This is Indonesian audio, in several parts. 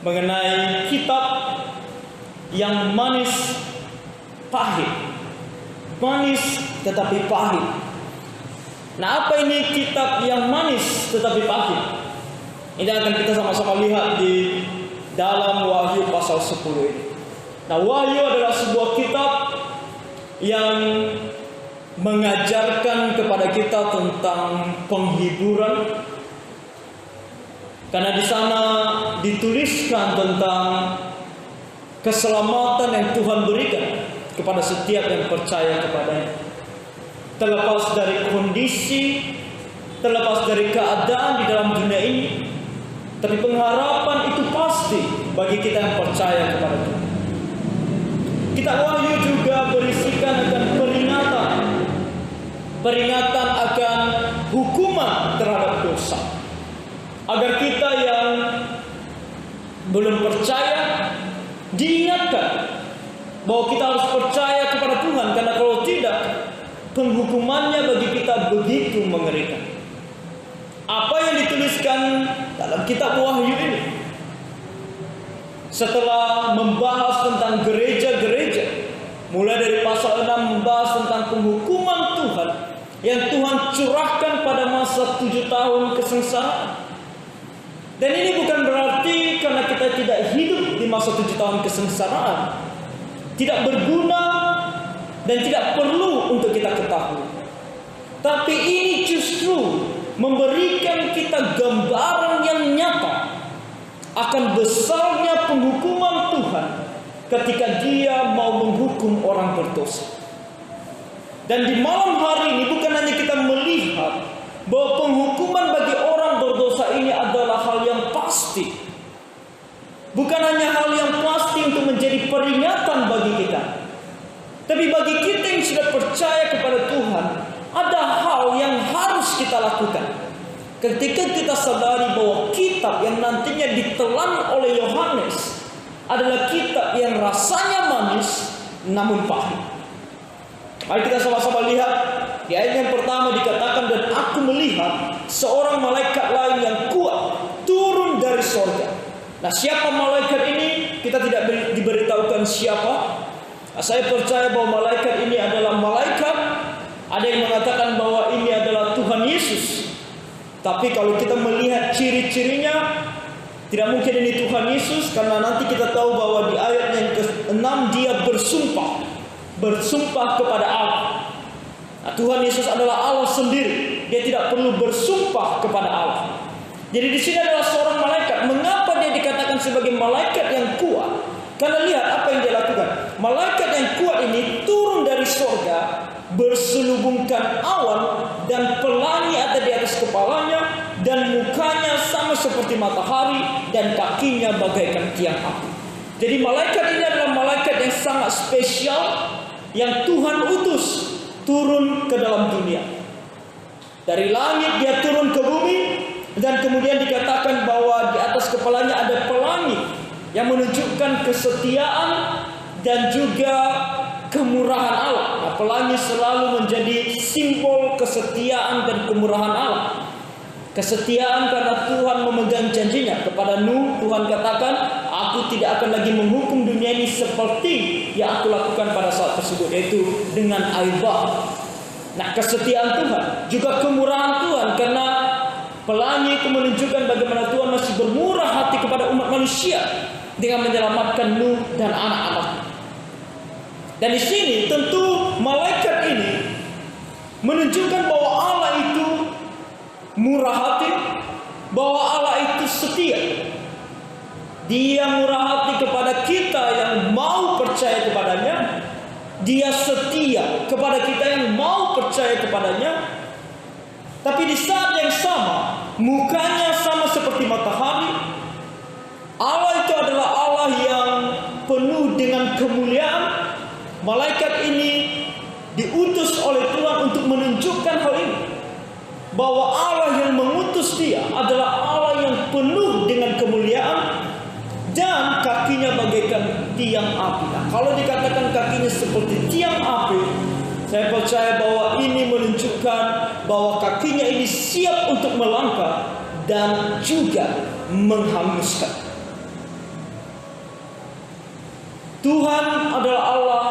mengenai kitab yang manis pahit. Manis tetapi pahit. Nah, apa ini kitab yang manis tetapi pahit? Ini akan kita sama-sama lihat di dalam Wahyu pasal 10 ini. Nah, Wahyu adalah sebuah kitab yang mengajarkan kepada kita tentang penghiburan, karena di sana dituliskan tentang keselamatan yang Tuhan berikan kepada setiap yang percaya kepadanya. Terlepas dari kondisi, terlepas dari keadaan di dalam dunia ini, tapi pengharapan itu pasti bagi kita yang percaya kepada Tuhan. Kitab Wahyu juga berisikan akan peringatan akan hukuman terhadap dosa, agar kita yang belum percaya diingatkan bahwa kita harus percaya kepada Tuhan, karena kalau tidak, penghukumannya bagi kita begitu mengerikan. Apa yang dituliskan dalam kitab Wahyu ini, setelah membahas tentang gereja-gereja, mulai dari pasal 6 membahas tentang penghukuman Tuhan yang Tuhan curahkan pada masa 7 tahun kesengsaraan. Dan ini bukan berarti karena kita tidak hidup di masa 7 tahun kesengsaraan tidak berguna dan tidak perlu untuk kita ketahui. Tapi ini justru memberikan kita gambaran yang nyata akan besarnya penghukuman Tuhan ketika Dia mau menghukum orang berdosa. Dan di malam hari ini bukan hanya kita melihat bahwa penghukuman bagi orang berdosa ini adalah hal yang pasti, bukan hanya hal yang pasti untuk menjadi peringatan bagi kita, tapi bagi kita yang sudah percaya kepada Tuhan, ada hal yang harus kita lakukan. Ketika kita sadari bahwa kitab yang nantinya ditelan oleh Yohanes adalah kitab yang rasanya manis namun pahit. Mari kita sama-sama lihat di ayat yang pertama dikatakan, dan aku melihat seorang malaikat lain yang kuat turun dari sorga. Nah, siapa malaikat ini? Kita tidak diberitahukan siapa. Nah, saya percaya bahwa malaikat ini adalah malaikat. Ada yang mengatakan bahwa ini adalah Tuhan Yesus. Tapi kalau kita melihat ciri-cirinya, tidak mungkin ini Tuhan Yesus, karena nanti kita tahu bahwa di ayat yang ke-6 dia bersumpah kepada Allah. Nah, Tuhan Yesus adalah Allah sendiri. Dia tidak perlu bersumpah kepada Allah. Jadi di sini adalah seorang malaikat. Mengapa dia dikatakan sebagai malaikat yang kuat? Karena lihat apa yang dia lakukan. Malaikat yang kuat ini turun dari sorga, berselubungkan awan, dan pelangi ada di atas kepalanya, dan mukanya sama seperti matahari, dan kakinya bagaikan tiang api. Jadi malaikat ini adalah malaikat yang sangat spesial, yang Tuhan utus turun ke dalam dunia. Dari langit dia turun ke bumi, dan kemudian dikatakan bahwa di atas kepalanya ada pelangi yang menunjukkan kesetiaan dan juga kemurahan Allah. Nah, pelangi selalu menjadi simbol kesetiaan dan kemurahan Allah. Kesetiaan karena Tuhan memegang janjinya. Kepada Nuh, Tuhan katakan, aku tidak akan lagi menghukum dunia ini seperti yang aku lakukan pada saat tersebut, yaitu dengan air bah. Nah, kesetiaan Tuhan, juga kemurahan Tuhan, karena pelangi itu menunjukkan bagaimana Tuhan masih bermurah hati kepada umat manusia dengan menyelamatkan Nuh dan anak-anaknya. Dan di sini tentu malaikat ini menunjukkan bahwa Allah itu murah hati, bahwa Allah itu setia. Dia murah hati kepada kita yang mau percaya kepadanya. Dia setia kepada kita yang mau percaya kepadanya. Tapi di saat yang sama, mukanya sama seperti matahari. Allah itu adalah Allah yang penuh dengan kemuliaan. Malaikat ini diutus oleh Tuhan untuk menunjukkan hal ini, bahwa Allah yang mengutus dia adalah Allah yang penuh dengan kemuliaan, dan kakinya bagaikan tiang api. Nah, kalau dikatakan kakinya seperti tiang api, saya percaya bahwa ini menunjukkan bahwa kakinya ini siap untuk melangkah dan juga menghanguskan. Tuhan adalah Allah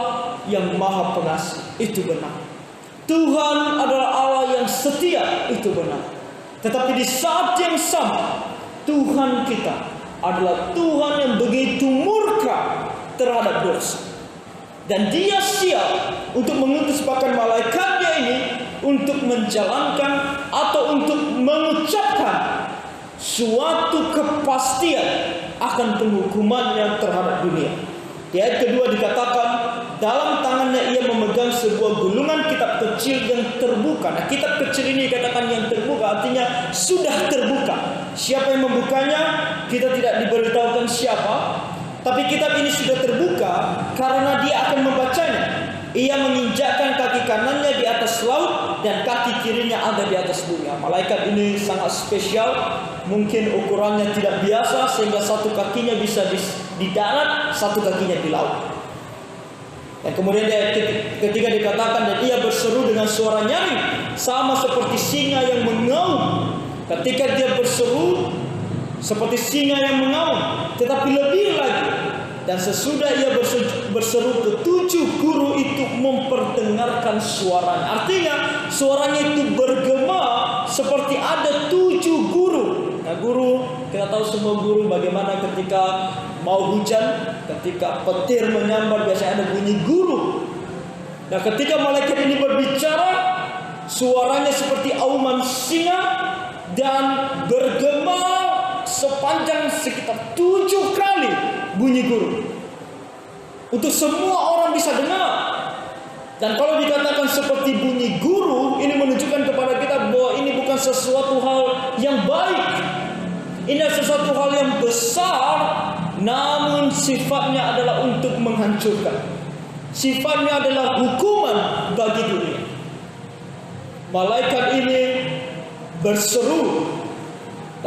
yang maha pengasih, itu benar. Tuhan adalah Allah yang setia, itu benar. Tetapi di saat yang sama, Tuhan kita adalah Tuhan yang begitu murka terhadap dosa. Dan Dia siap untuk mengutus bahkan malaikatnya ini untuk menjalankan atau untuk mengucapkan suatu kepastian akan penghukumannya terhadap dunia. Di ayat kedua dikatakan, dalam tangannya ia memegang sebuah gulungan kitab kecil yang terbuka. Nah, kitab kecil ini dikatakan yang terbuka, artinya sudah terbuka. Siapa yang membukanya? Kita tidak diberitahukan siapa. Tapi kitab ini sudah terbuka karena dia akan membacanya. Ia menginjakkan kaki kanannya di atas laut dan kaki kirinya ada di atas bumi. Malaikat ini sangat spesial. Mungkin ukurannya tidak biasa sehingga satu kakinya bisa di darat, satu kakinya di laut. Dan kemudian ketika dikatakan, dan ia berseru dengan suara nyaring sama seperti singa yang mengaum. Ketika dia berseru seperti singa yang mengaum, tetapi lebih lagi, dan sesudah ia berseru, ketujuh guru itu memperdengarkan suaranya. Artinya suaranya itu bergema seperti ada 7 guru. Nah, guru, kita tahu semua guru bagaimana ketika mau hujan, ketika petir menyambar biasanya ada bunyi guru. Nah, ketika malaikat ini berbicara, suaranya seperti auman singa dan bergema sepanjang sekitar 7 kali bunyi guru. Untuk semua orang bisa dengar. Dan kalau dikatakan seperti bunyi guru, ini menunjukkan kepada kita bahwa ini bukan sesuatu hal yang baik. Ini adalah sesuatu hal yang besar, namun sifatnya adalah untuk menghancurkan. Sifatnya adalah hukuman bagi dunia. Malaikat ini berseru,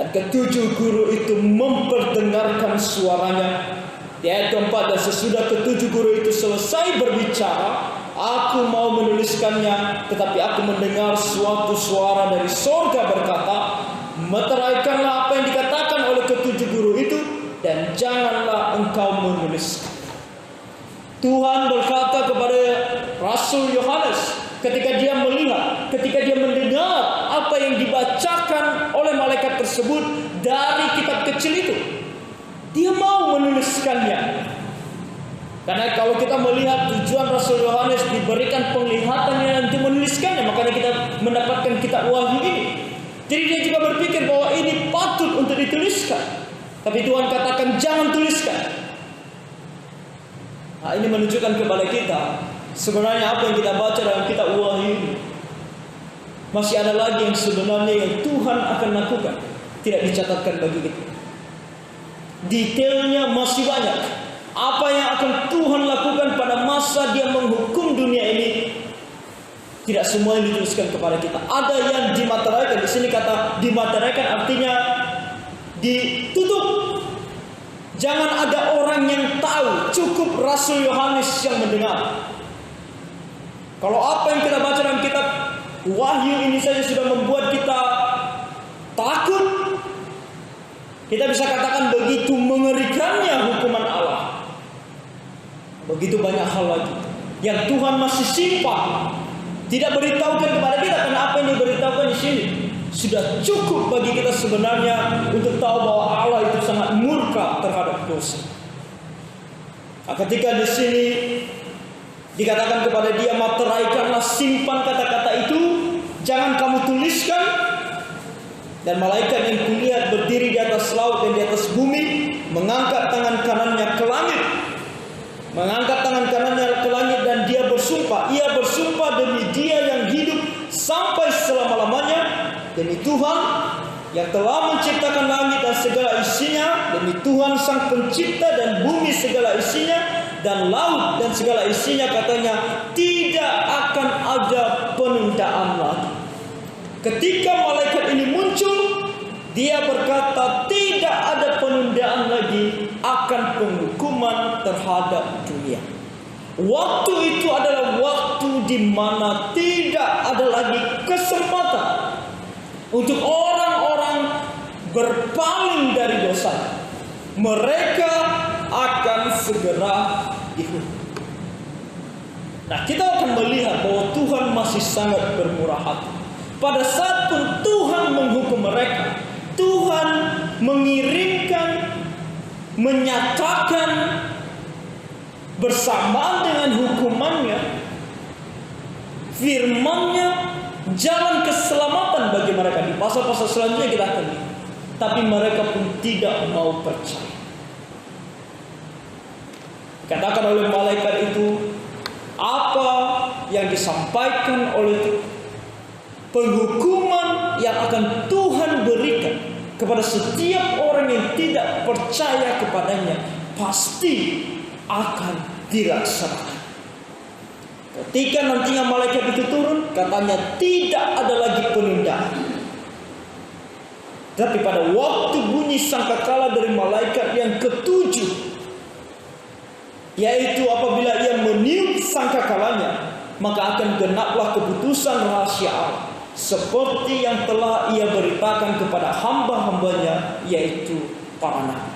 dan ketujuh guru itu memperdengarkan suaranya. Di ayat keempat, dan sesudah ketujuh guru itu selesai berbicara, aku mau menuliskannya, tetapi aku mendengar suatu suara dari sorga berkata, meteraikanlah apa yang dikatakan oleh ketujuh guru itu, dan janganlah engkau menuliskan. Tuhan berkata kepada Rasul Yohanes ketika dia melihat, ketika dia mendengar apa yang dibacakan oleh malaikat tersebut dari kitab kecil itu, dia mau menuliskannya. Karena kalau kita melihat tujuan Rasul Yohanes diberikan penglihatannya untuk menuliskannya, makanya kita mendapatkan kitab Wahyu ini. Jadi dia juga berpikir bahwa ini patut untuk dituliskan. Tapi Tuhan katakan jangan tuliskan. Nah, ini menunjukkan kepada kita sebenarnya apa yang kita baca dalam kitab Wahyu ini. Masih ada lagi yang sebenarnya yang Tuhan akan lakukan, tidak dicatatkan bagi kita. Detailnya masih banyak. Apa yang akan Tuhan lakukan pada masa Dia menghukum dunia ini, tidak semua yang dituliskan kepada kita. Ada yang dimateraikan. Di sini kata dimateraikan artinya ditutup. Jangan ada orang yang tahu, cukup Rasul Yohanes yang mendengar. Kalau apa yang kita baca dalam kitab Wahyu ini saja sudah membuat kita takut, kita bisa katakan begitu mengerikannya hukuman Allah. Begitu banyak hal lagi yang Tuhan masih simpan, tidak beritahukan kepada kita. Karena apa yang diberitahukan di sini sudah cukup bagi kita sebenarnya untuk tahu bahwa Allah itu sangat murka terhadap dosa. Nah, ketika di sini dikatakan kepada dia, materaikanlah, simpan kata-kata itu, jangan kamu tuliskan. Dan malaikat yang kulihat berdiri di atas laut dan di atas bumi, mengangkat tangan kanannya ke langit. Mengangkat tangan kanannya ke langit dan dia bersumpah. Ia bersumpah demi Dia yang hidup sampai selama-lamanya, demi Tuhan yang telah menciptakan langit dan segala isinya, demi Tuhan sang pencipta dan bumi segala isinya, dan laut dan segala isinya, katanya tidak akan ada penundaan lagi. Ketika malaikat ini muncul, dia berkata tidak ada penundaan lagi akan penghukuman terhadap dunia. Waktu itu adalah waktu di mana tidak ada lagi kesempatan untuk orang-orang berpaling dari dosa. Mereka akan segera dihukum. Nah, kita akan melihat bahwa Tuhan masih sangat bermurah hati. Pada saat pun Tuhan menghukum mereka, Tuhan mengirimkan, menyatakan bersamaan dengan hukumannya, firman-Nya, jalan keselamatan bagi mereka. Di pasal-pasal selanjutnya kita akan lihat. Tapi mereka pun tidak mau percaya. Katakan oleh malaikat itu, apa yang disampaikan oleh penghukuman yang akan Tuhan berikan kepada setiap orang yang tidak percaya kepadanya pasti akan dilaksanakan. Ketika nantinya malaikat itu turun, katanya tidak ada lagi penundaan. Tapi pada waktu bunyi sangkakala dari malaikat yang ketujuh, yaitu apabila ia meniup sangkakalanya, maka akan genaplah keputusan rahasia Allah, seperti yang telah ia beritakan kepada hamba-hambanya, yaitu para nabi.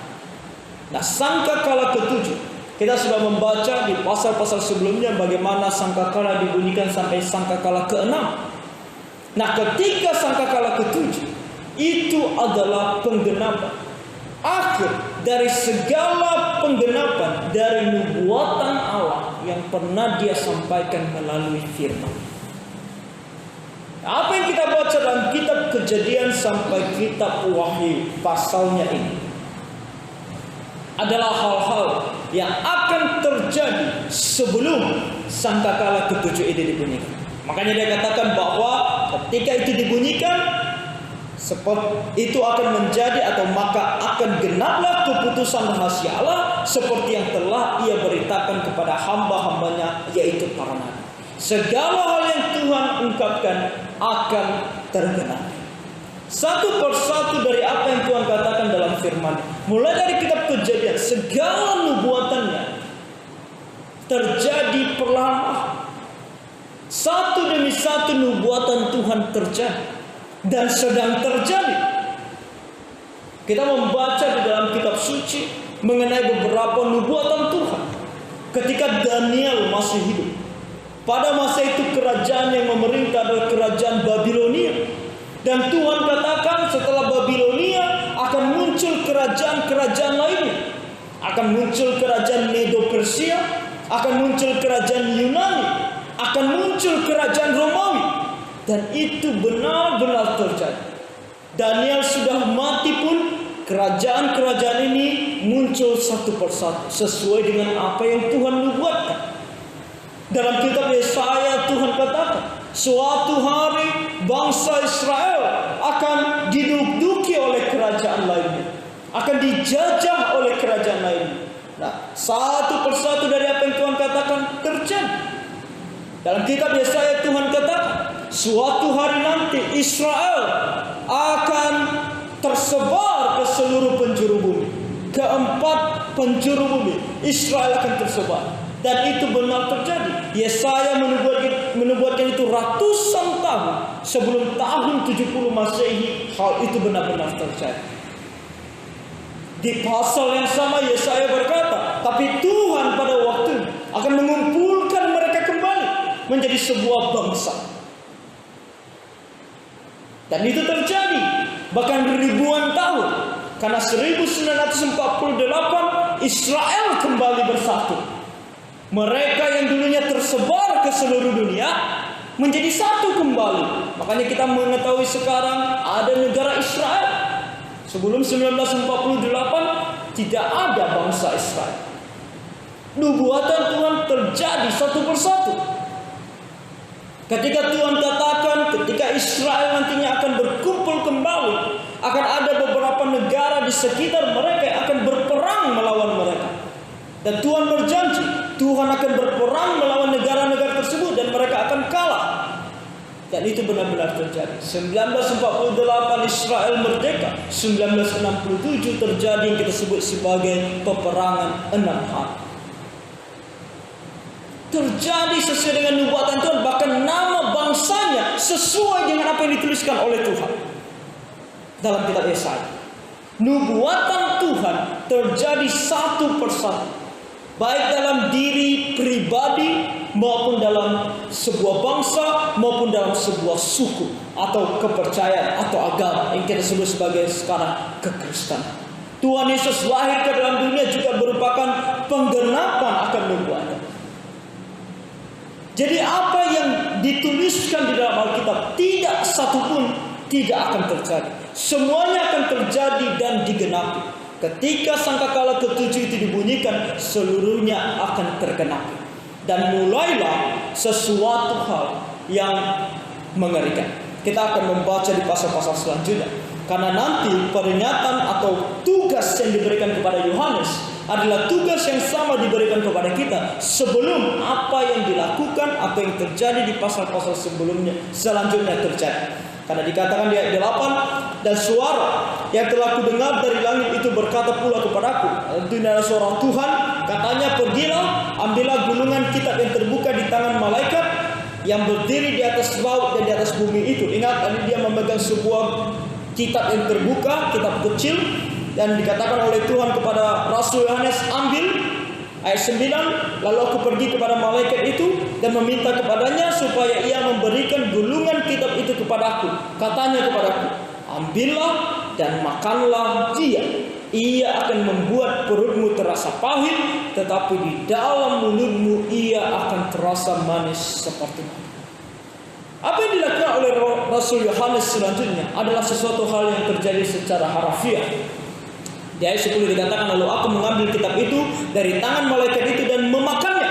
Nah, sangkakala ketujuh, kita sudah membaca di pasal-pasal sebelumnya bagaimana sangkakala dibunyikan sampai sangkakala ke-6. Nah, ketika sangkakala ketujuh, itu adalah penggenapan akhir dari segala penggenapan dari nubuatan Allah yang pernah Dia sampaikan melalui firman. Apa yang kita baca dalam kitab Kejadian sampai kitab Wahyu pasalnya ini adalah hal-hal yang akan terjadi sebelum sangkakala ketujuh itu dibunyikan. Makanya dia katakan bahwa ketika itu dibunyikan, seperti itu akan menjadi atau maka akan genaplah keputusan rahasia Allah seperti yang telah Ia beritakan kepada hamba-hambanya, yaitu para nabi. Segala hal yang Tuhan ungkapkan akan tergenapi. Satu persatu dari apa yang Tuhan katakan dalam firman, mulai dari kitab Kejadian, segala nubuatannya terjadi perlahan. Satu demi satu nubuatan Tuhan terjadi dan sedang terjadi. Kita membaca di dalam kitab suci mengenai beberapa nubuatan Tuhan ketika Daniel masih hidup. Pada masa itu kerajaan yang memerintah adalah kerajaan Babilonia. Dan Tuhan katakan setelah Babilonia akan muncul kerajaan-kerajaan lainnya. Akan muncul kerajaan Medo-Persia, akan muncul kerajaan Yunani, akan muncul kerajaan Romawi. Dan itu benar-benar terjadi. Daniel sudah mati pun kerajaan-kerajaan ini muncul satu persatu sesuai dengan apa yang Tuhan nubuatkan. Dalam kitab Yesaya Tuhan katakan, suatu hari bangsa Israel akan diduduki oleh kerajaan lainnya, akan dijajah oleh kerajaan lainnya. Nah, satu persatu dari apa yang Tuhan katakan terjadi. Dalam kitab Yesaya Tuhan katakan, suatu hari nanti Israel akan tersebar ke seluruh penjuru bumi. Keempat penjuru bumi Israel akan tersebar. Dan itu benar terjadi. Yesaya menubuatkan itu ratusan tahun sebelum tahun 70 Masehi. Hal itu benar-benar terjadi. Di pasal yang sama Yesaya berkata, tapi Tuhan pada waktu akan mengumpulkan mereka kembali menjadi sebuah bangsa. Dan itu terjadi bahkan ribuan tahun. Karena 1948 Israel kembali bersatu. Mereka yang dulunya tersebar ke seluruh dunia menjadi satu kembali. Makanya kita mengetahui sekarang ada negara Israel. Sebelum 1948 tidak ada bangsa Israel. Nubuatan Tuhan terjadi satu persatu. Ketika Tuhan katakan ketika Israel nantinya akan berkumpul kembali, akan ada beberapa negara di sekitar mereka yang akan berperang melawan mereka. Dan Tuhan berjanji, Tuhan akan berperang melawan negara-negara tersebut dan mereka akan kalah. Dan itu benar-benar terjadi. 1948 Israel merdeka. 1967 terjadi yang kita sebut sebagai peperangan 6 hari. Terjadi sesuai dengan nubuatan Tuhan. Bahkan nama bangsanya sesuai dengan apa yang dituliskan oleh Tuhan dalam kitab Yesaya. Nubuatan Tuhan terjadi satu persatu. baik dalam diri pribadi maupun dalam sebuah bangsa maupun dalam sebuah suku atau kepercayaan atau agama yang kita sebut sebagai sekarang kekristenan. Tuhan Yesus lahir ke dalam dunia juga merupakan penggenapan akan nubuatnya. Jadi apa yang dituliskan di dalam Alkitab tidak satupun tidak akan terjadi. Semuanya akan terjadi dan digenapi. Ketika sangkakala ketujuh itu dibunyikan, seluruhnya akan tergenapi. Dan mulailah sesuatu hal yang mengerikan. Kita akan membaca di pasal-pasal selanjutnya. Karena nanti peringatan atau tugas yang diberikan kepada Yohanes adalah tugas yang sama diberikan kepada kita sebelum apa yang dilakukan atau yang terjadi di pasal-pasal sebelumnya selanjutnya terjadi. Karena dikatakan di ayat 8, dan suara yang telah kudengar dari langit itu berkata pula kepadaku, itu adalah suara Tuhan, katanya, pergilah, ambillah gulungan kitab yang terbuka di tangan malaikat yang berdiri di atas laut dan di atas bumi itu. Ingat, tadi dia memegang sebuah kitab yang terbuka, kitab kecil, dan dikatakan oleh Tuhan kepada Rasul Yohanes, ambil. Ayat 9, lalu aku pergi kepada malaikat itu dan meminta kepadanya supaya ia memberikan gulungan kitab itu kepadaku. Katanya kepadaku, ambillah dan makanlah dia. Ia akan membuat perutmu terasa pahit, tetapi di dalam mulutmu ia akan terasa manis seperti madu. Apa yang dilakukan oleh Rasul Yohanes selanjutnya adalah sesuatu hal yang terjadi secara harafiah. Di ayat 10 dikatakan, lalu aku mengambil kitab itu dari tangan malaikat itu dan memakannya.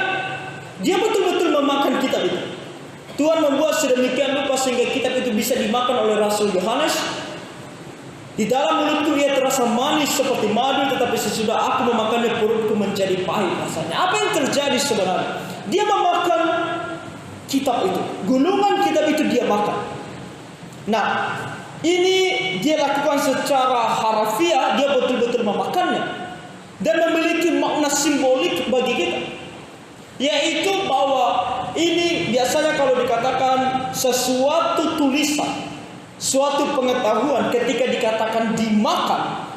Dia betul-betul memakan kitab itu. Tuhan membuat sedemikian rupa sehingga kitab itu bisa dimakan oleh Rasul Yohanes. Di dalam mulutku ia terasa manis seperti madu, tetapi sesudah aku memakannya perutku menjadi pahit rasanya. Apa yang terjadi sebenarnya? Dia memakan kitab itu. Gulungan kitab itu dia makan. Nah, ini dia lakukan secara harafiah, dia betul-betul memakannya dan memiliki makna simbolik bagi kita, yaitu bahwa ini biasanya kalau dikatakan sesuatu tulisan, suatu pengetahuan ketika dikatakan dimakan,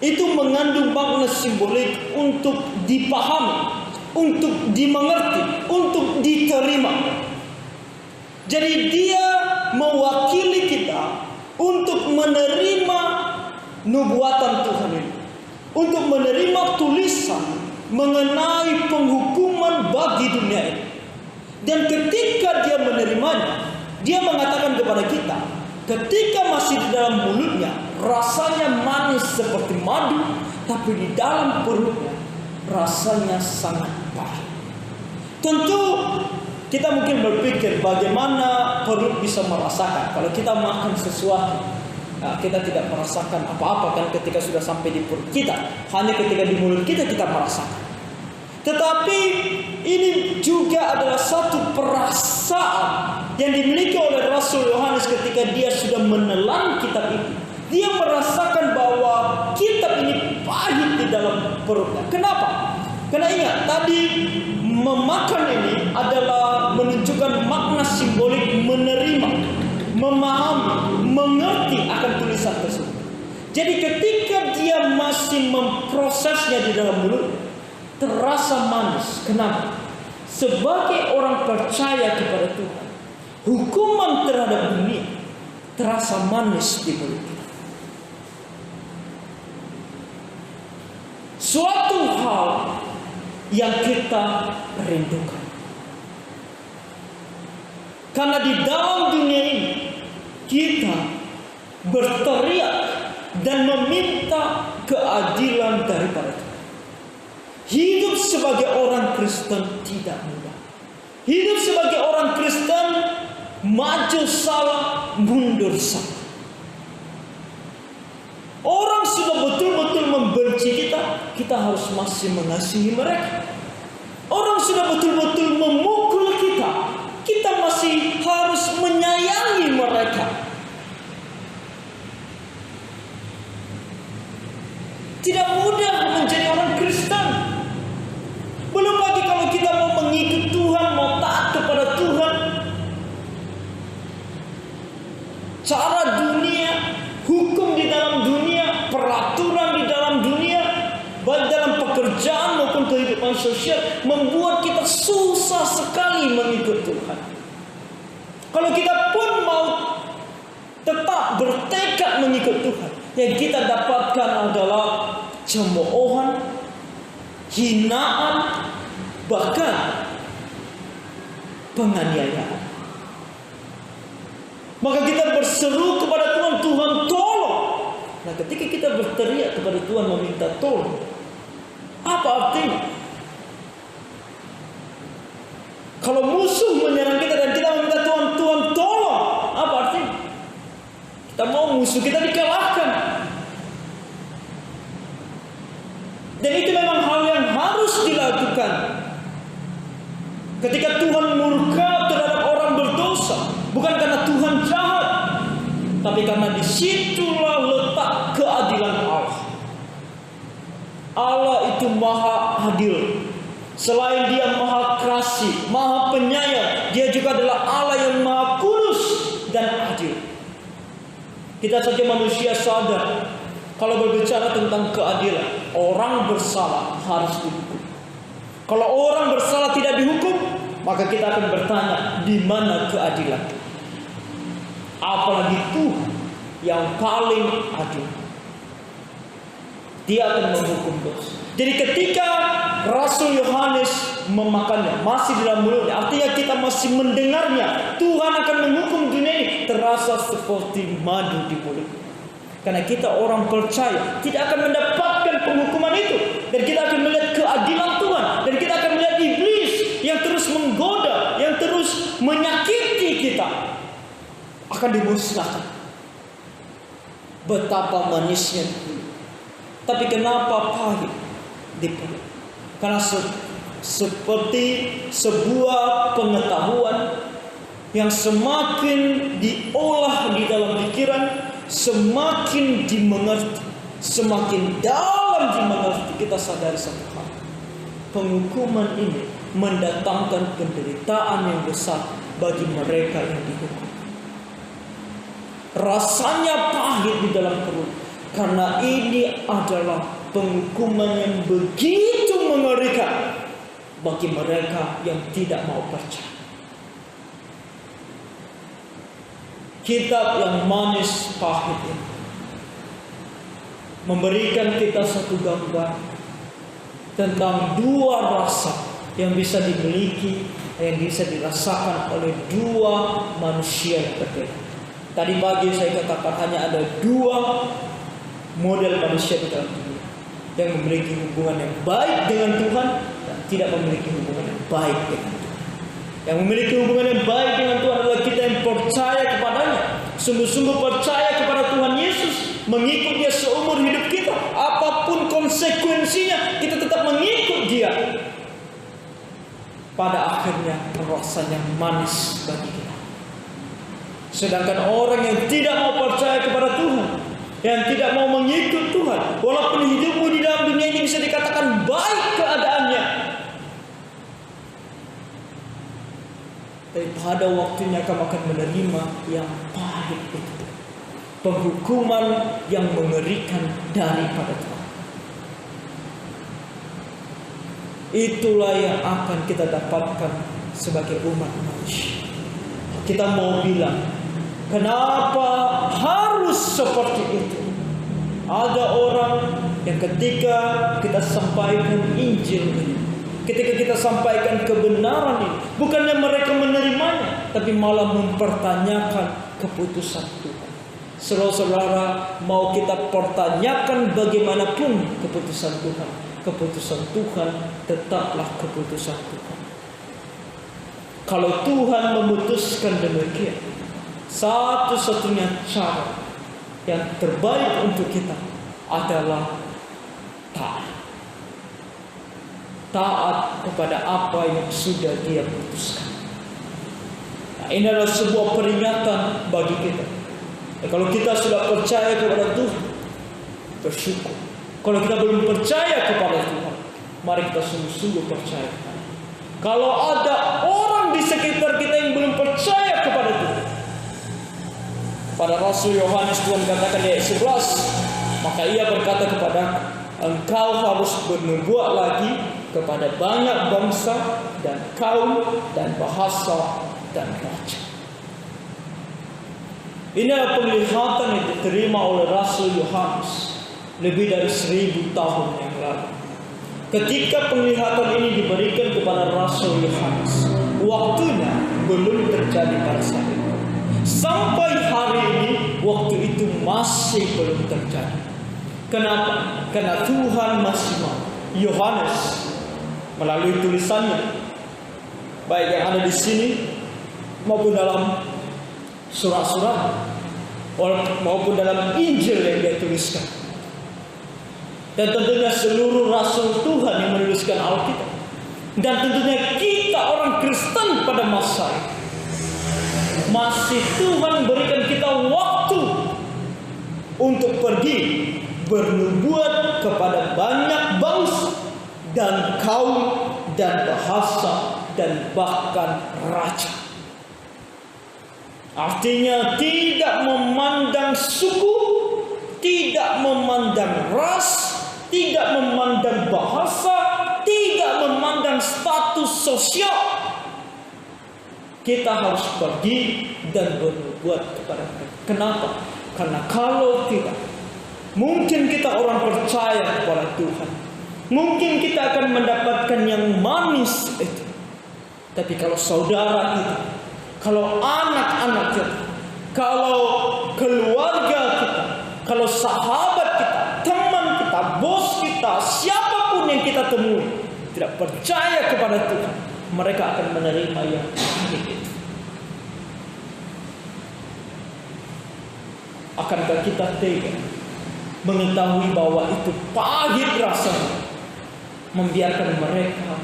itu mengandung makna simbolik untuk dipahami, untuk dimengerti, untuk diterima. Jadi dia mewakili kita untuk menerima nubuatan Tuhan ini, untuk menerima tulisan mengenai penghukuman bagi dunia ini. Dan ketika dia menerimanya, dia mengatakan kepada kita, ketika masih di dalam mulutnya rasanya manis seperti madu, tapi di dalam perutnya rasanya sangat pahit. Tentu kita mungkin berpikir bagaimana perut bisa merasakan. Kalau kita makan sesuatu, kita tidak merasakan apa-apa kan ketika sudah sampai di perut kita. Hanya ketika di mulut kita merasakan. Tetapi ini juga adalah satu perasaan yang dimiliki oleh Rasul Yohanes ketika dia sudah menelan kitab itu. Dia merasakan bahwa kitab ini pahit di dalam perutnya. Kenapa? Karena ingat, tadi memakan ini adalah menunjukkan makna simbolik menerima, memahami, mengerti akan tulisan tersebut. Jadi ketika dia masih memprosesnya di dalam mulut, terasa manis. Kenapa? Sebagai orang percaya kepada Tuhan, hukuman terhadap dunia terasa manis di mulut kita. Suatu hal yang kita rindukan. Karena di dalam dunia ini kita berteriak dan meminta keadilan daripada Tuhan. Hidup sebagai orang Kristen tidak mudah. Hidup sebagai orang Kristen maju salah, mundur salah. Orang sudah betul-betul membenci kita, kita harus masih mengasihi mereka. Orang sudah betul-betul memukul kita, kita masih harus menyayangi mereka. Tidak mudah menjadi orang Kristen. Belum lagi kalau kita mau mengikut Tuhan, mau taat kepada Tuhan. Cara dunia, hukum di dalam dunia, peraturan di dalam dunia, baik dalam pekerjaan maupun kehidupan sosial membuat kita susah sekali mengikut Tuhan. Kalau kita pun mau tetap bertekad mengikut Tuhan, yang kita dapatkan adalah cemoohan, hinaan, bahkan penganiayaan. Maka kita berseru kepada Tuhan, Tuhan tolong. Nah, ketika kita berteriak kepada Tuhan meminta tolong, apa artinya? Kalau musuh menyerang kita dan kita meminta Tuhan, Tuhan tolong, apa artinya? Kita mau musuh kita dikalahkan. Dan itu memang hal yang harus dilakukan. Ketika Tuhan murka terhadap orang berdosa, bukan karena Tuhan jahat, tapi karena disitulah letak keadilan Allah. Allah itu maha adil. Selain dia maha kasih, maha penyayang, dia juga adalah Allah yang maha kudus dan adil. Kita saja manusia sadar, kalau berbicara tentang keadilan, orang bersalah harus dihukum. Kalau orang bersalah tidak dihukum, maka kita akan bertanya, di mana keadilan? Apalagi Tuhan yang paling adil, dia akan menghukum dosa. Jadi ketika Rasul Yohanes memakannya, masih di dalam mulutnya, artinya kita masih mendengarnya, Tuhan akan menghukum dunia ini, terasa seperti madu di mulut. Karena kita orang percaya tidak akan mendapatkan penghukuman itu, dan kita akan melihat keadilan Tuhan, dan kita akan melihat iblis yang terus menggoda, yang terus menyakiti kita, akan dimusnahkan. Betapa manisnya dulu, tapi kenapa pahit di perut? Karena seperti sebuah pengetahuan yang semakin diolah di dalam pikiran, semakin dimengerti, semakin dalam dimengerti, kita sadari satu hal, penghukuman ini mendatangkan penderitaan yang besar bagi mereka yang dihukum. Rasanya pahit di dalam perut, karena ini adalah penghukuman yang begitu mengerikan bagi mereka yang tidak mau percaya. Kitab yang manis pahit ini memberikan kita satu gambar tentang dua rasa yang bisa dimiliki, yang bisa dirasakan oleh dua manusia yang berbeda. Tadi pagi saya katakan hanya ada dua model manusia di dalam dunia, yang memiliki hubungan yang baik dengan Tuhan dan tidak memiliki hubungan yang baik dengan Tuhan. Yang memiliki hubungan yang baik dengan Tuhan adalah kita yang percaya kepadanya, sungguh-sungguh percaya kepada Tuhan Yesus, mengikut Dia seumur hidup kita, apapun konsekuensinya kita tetap mengikut Dia. Pada akhirnya rasanya manis bagi kita. Sedangkan orang yang tidak mau percaya kepada Tuhan, yang tidak mau mengikut Tuhan, walaupun hidupmu di dalam dunia ini bisa dikatakan baik keadaannya, tapi pada waktunya kamu akan menerima yang pahit itu, penghukuman yang mengerikan daripada Tuhan. Itulah yang akan kita dapatkan sebagai umat manusia. Kita mau bilang, kenapa harus seperti itu? Ada orang yang ketika kita sampaikan Injil ini, ketika kita sampaikan kebenaran ini, bukannya mereka menerimanya, tapi malah mempertanyakan keputusan Tuhan. Saudara-saudara, mau kita pertanyakan bagaimanapun keputusan Tuhan, keputusan Tuhan tetaplah keputusan Tuhan. Kalau Tuhan memutuskan demikian, satu-satunya cara yang terbaik untuk kita adalah taat. Taat kepada apa yang sudah Dia putuskan. Nah, ini adalah sebuah peringatan bagi kita. Kalau kita sudah percaya kepada Tuhan, bersyukur. Kalau kita belum percaya kepada Tuhan, mari kita sungguh-sungguh percaya. Kalau ada orang di sekitar kita yang belum percaya kepada Tuhan, pada Rasul Yohanes Tuhan katakan di ayat 11, maka ia berkata kepada engkau harus bernubuat lagi kepada banyak bangsa dan kaum dan bahasa dan raja. Inilah penglihatan yang diterima oleh Rasul Yohanes lebih dari 1000 tahun yang lalu. Ketika penglihatan ini diberikan kepada Rasul Yohanes, waktunya belum terjadi pada saat itu. Sampai hari ini waktu itu masih belum terjadi. Kenapa? Karena Tuhan masih mau Yohanes melalui tulisannya, baik yang ada di sini maupun dalam surat-surat maupun dalam Injil yang dia tuliskan, dan tentunya seluruh rasul Tuhan yang menuliskan Alkitab, dan tentunya kita orang Kristen pada masa ini, masih Tuhan berikan kita waktu untuk pergi bernubuat kepada banyak bangsa dan kaum dan bahasa dan bahkan raja. Artinya tidak memandang suku, tidak memandang ras, tidak memandang bahasa, tidak memandang status sosial. Kita harus pergi dan bernubuat kepada mereka. Kenapa? Karena kalau tidak, mungkin kita orang percaya kepada Tuhan, mungkin kita akan mendapatkan yang manis itu. Tapi kalau saudara kita, kalau anak-anak kita, kalau keluarga kita, kalau sahabat kita, teman kita, bos kita, siapapun yang kita temui tidak percaya kepada Tuhan, mereka akan menerima yang pahit itu. Akankah kita tega mengetahui bahwa itu pahit rasanya, membiarkan mereka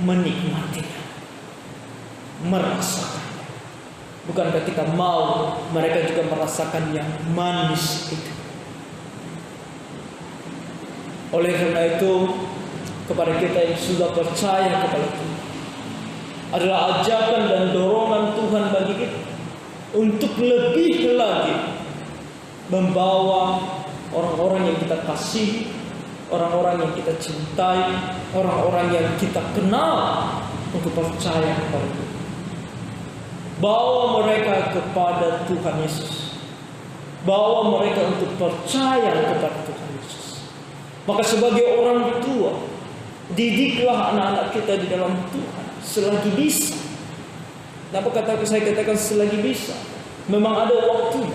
menikmatinya, merasakan? Bukankah kita mau mereka juga merasakan yang manis itu? Oleh karena itu, kepada kita yang sudah percaya kepada Tuhan, adalah ajakan dan dorongan Tuhan bagi kita untuk lebih lagi membawa orang-orang yang kita kasihi, orang-orang yang kita cintai, orang-orang yang kita kenal untuk percaya kepada Tuhan. Bawa mereka kepada Tuhan Yesus. Bawa mereka untuk percaya kepada Tuhan Yesus. Maka sebagai orang tua, didiklah anak-anak kita di dalam Tuhan selagi bisa. Kenapa saya katakan selagi bisa? Memang ada waktu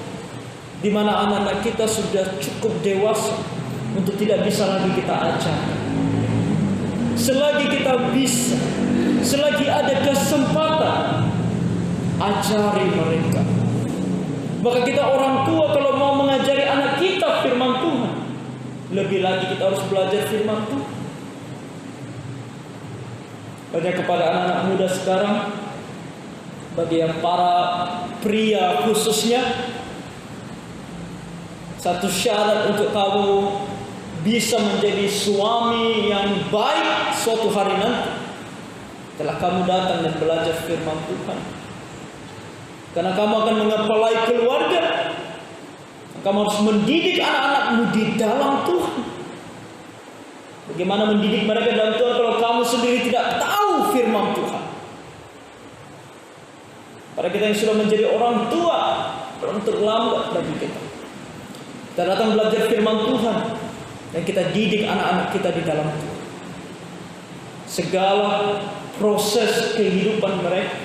di mana anak-anak kita sudah cukup dewasa untuk tidak bisa lagi kita ajarkan. Selagi kita bisa, selagi ada kesempatan, ajari mereka. Maka kita orang tua kalau mau mengajari anak kita firman Tuhan, lebih lagi kita harus belajar firman Tuhan. Banyak kepada anak-anak muda sekarang, bagi yang para pria khususnya, satu syarat untuk kamu bisa menjadi suami yang baik suatu hari nanti, setelah kamu datang dan belajar firman Tuhan. Karena kamu akan mengepalai keluarga, kamu harus mendidik anak-anakmu di dalam Tuhan. Bagaimana mendidik mereka dalam Tuhan kalau kamu sendiri tidak tahu firman Tuhan? Para kita yang sudah menjadi orang tua, belum terlambat bagi kita. Kita datang belajar firman Tuhan dan kita didik anak-anak kita di dalam Tuhan. Segala proses kehidupan mereka,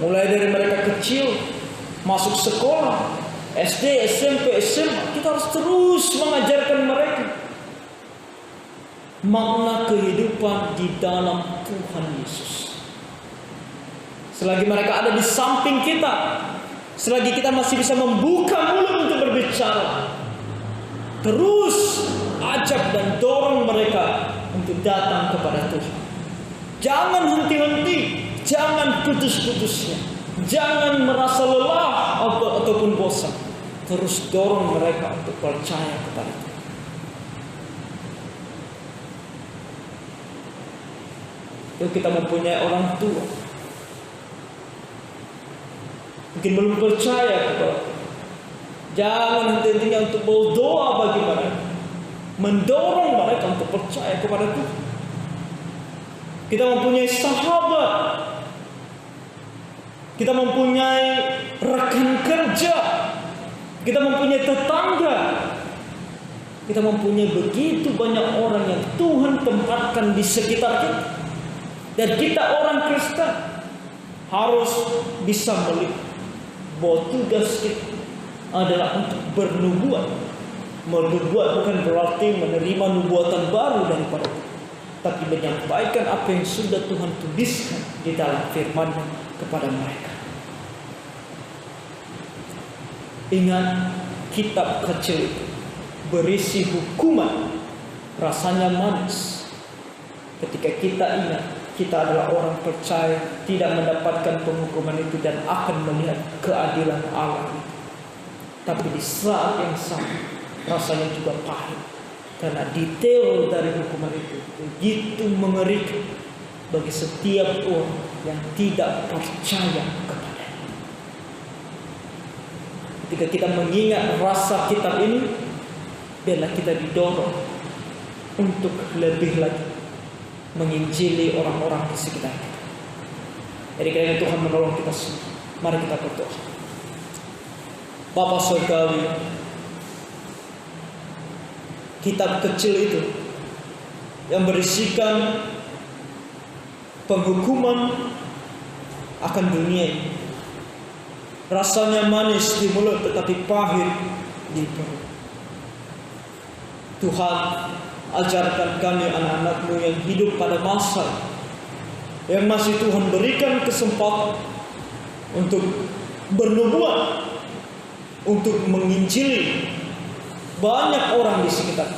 mulai dari mereka kecil, masuk sekolah, SD, SMP, SMA, kita harus terus mengajarkan mereka makna kehidupan di dalam Tuhan Yesus. Selagi mereka ada di samping kita, selagi kita masih bisa membuka mulut untuk berbicara, terus ajak dan dorong mereka untuk datang kepada Tuhan. Jangan henti-henti, jangan putus-putusnya, jangan merasa lelah ataupun bosan. Terus dorong mereka untuk percaya kepada Tuhan. Itu kita mempunyai orang tua, mungkin belum percaya kepada Tuhan. Jangan henti-hentinya untuk berdoa bagi mereka, mendorong mereka untuk percaya kepada Tuhan. Kita mempunyai sahabat. Kita mempunyai rekan kerja. Kita mempunyai tetangga. Kita mempunyai begitu banyak orang yang Tuhan tempatkan di sekitar kita. Dan kita orang Kristen harus bisa melihat bahwa tugas kita adalah untuk bernubuat. Bernubuat bukan berarti menerima nubuatan baru daripada Tuhan, tapi menyampaikan apa yang sudah Tuhan tuliskan di dalam firman-Nya kepada mereka. Ingat, kitab kecil itu berisi hukuman, rasanya manis. Ketika kita ingat kita adalah orang percaya, tidak mendapatkan penghukuman itu dan akan melihat keadilan Allah itu. Tapi di saat yang sama rasanya juga pahit, karena detail dari hukuman itu begitu mengerikan bagi setiap orang yang tidak percaya kepada. Ketika kita mengingat rasa kitab ini, biarlah kita didorong untuk lebih lagi menginjili orang-orang di sekitar kita. Jadi kiranya Tuhan menolong kita semua. Mari kita berdoa. Bapa Surgawi, kitab kecil itu yang berisikan penghukuman akan dunia ini, rasanya manis di mulut tetapi pahit di perut. Tuhan, ajarkan kami anak-anak-Mu yang hidup pada masa yang masih Tuhan berikan kesempatan untuk bernubuat, untuk menginjili banyak orang di sekitar,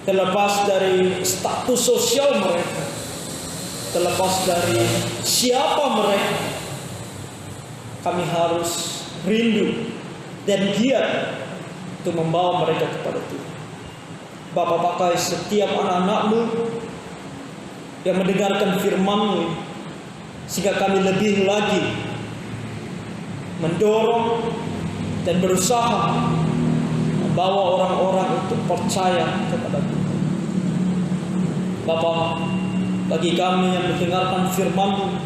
terlepas dari status sosial mereka, terlepas dari siapa mereka. Kami harus rindu dan giat untuk membawa mereka kepada Tuhan. Bapa, pakai setiap anak-anak-Mu yang mendengarkan firman-Mu, sehingga kami lebih lagi mendorong dan berusaha membawa orang-orang untuk percaya kepada Tuhan. Bapa, bagi kami yang mendengarkan firman-Mu,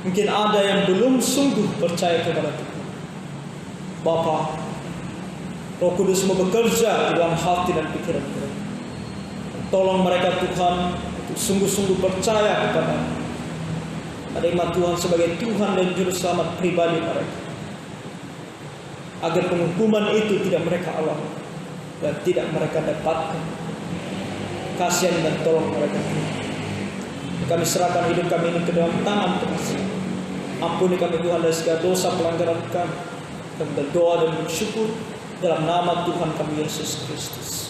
mungkin ada yang belum sungguh percaya kepada Tuhan. Bapa, Roh Kudus-Mu bekerja di dalam hati dan pikiran mereka. Tolong mereka Tuhan untuk sungguh-sungguh percaya kepada menerima Tuhan sebagai Tuhan dan Juru Selamat pribadi mereka, agar penghukuman itu tidak mereka alami dan tidak mereka dapatkan. Kasihan dan tolong mereka. Kami serahkan hidup kami ini ke dalam tangan Tuhan. Ampuni kami Tuhan dari segala dosa pelanggaran kami. Kami berdoa dan bersyukur dalam nama Tuhan kami Yesus Kristus.